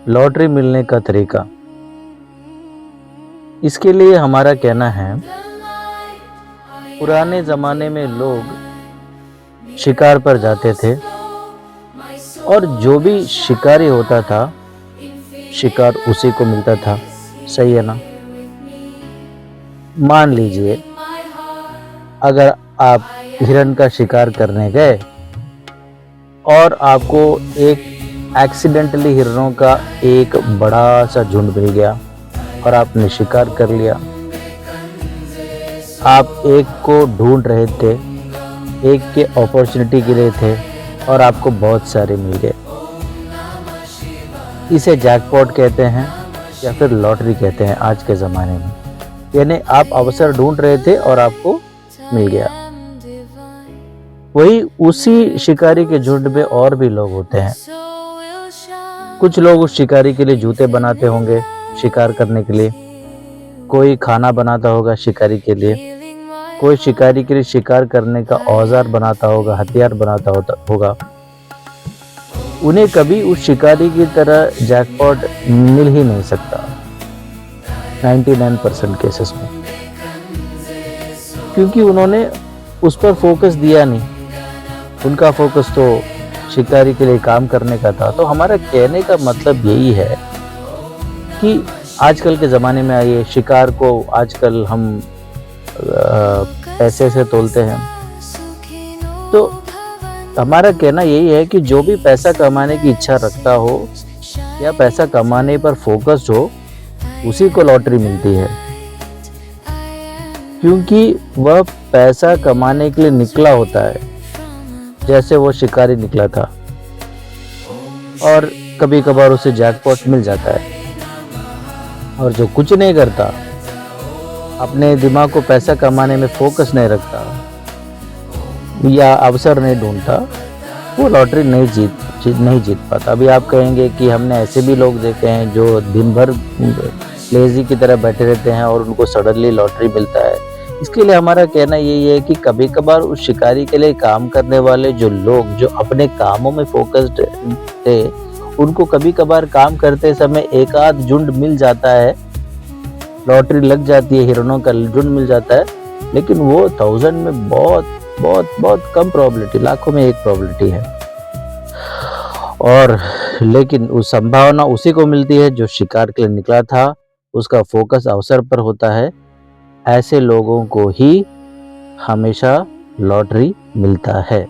Lottery मिलने का तरीका। इसके लिए हमारा कहना है, पुराने ज़माने में लोग शिकार पर जाते थे और जो भी शिकारी होता था शिकार उसी को मिलता था। सही है ना? मान लीजिए अगर आप हिरण का शिकार करने गए और आपको एक एक्सीडेंटली हिरणों का एक बड़ा सा झुंड मिल गया और आपने शिकार कर लिया। आप एक को ढूंढ रहे थे, एक के अपॉर्चुनिटी के लिए थे और आपको बहुत सारे मिल गए। इसे जैकपॉट कहते हैं या फिर लॉटरी कहते हैं आज के ज़माने में। यानी आप अवसर ढूंढ रहे थे और आपको मिल गया। वही उसी शिकारी के झुंड में और भी लोग होते हैं। कुछ लोग उस शिकारी के लिए जूते बनाते होंगे शिकार करने के लिए, कोई खाना बनाता होगा शिकारी के लिए, कोई शिकारी के लिए शिकार करने का औजार बनाता होगा, हथियार बनाता होगा। उन्हें कभी उस शिकारी की तरह जैकपॉट मिल ही नहीं सकता 99% केसेस में, क्योंकि उन्होंने उस पर फोकस दिया नहीं। उनका फोकस तो शिकारी के लिए काम करने का था। तो हमारा कहने का मतलब यही है कि आजकल के ज़माने में आइए, शिकार को आजकल हम पैसे से तोलते हैं। तो हमारा कहना यही है कि जो भी पैसा कमाने की इच्छा रखता हो या पैसा कमाने पर फोकस्ड हो, उसी को लॉटरी मिलती है, क्योंकि वह पैसा कमाने के लिए निकला होता है, जैसे वो शिकारी निकला था और कभी कभार उसे जैकपॉट मिल जाता है। और जो कुछ नहीं करता, अपने दिमाग को पैसा कमाने में फोकस नहीं रखता या अवसर नहीं ढूंढता, वो लॉटरी नहीं जीत पाता। अभी आप कहेंगे कि हमने ऐसे भी लोग देखे हैं जो दिन भर लेजी की तरह बैठे रहते हैं और उनको सडनली लॉटरी मिलता है। इसके लिए हमारा कहना यही है कि कभी कभार उस शिकारी के लिए काम करने वाले जो लोग जो अपने कामों में फोकस्ड थे, उनको कभी कभार काम करते समय एक आध झुंड मिल जाता है, लॉटरी लग जाती है, हिरणों का झुंड मिल जाता है, लेकिन वो 1000 में बहुत बहुत बहुत कम प्रोबेबिलिटी, लाखों में एक प्रोबेबिलिटी है। और लेकिन उस संभावना उसी को मिलती है जो शिकार के लिए निकला था, उसका फोकस अवसर पर होता है। ऐसे लोगों को ही हमेशा लॉटरी मिलता है।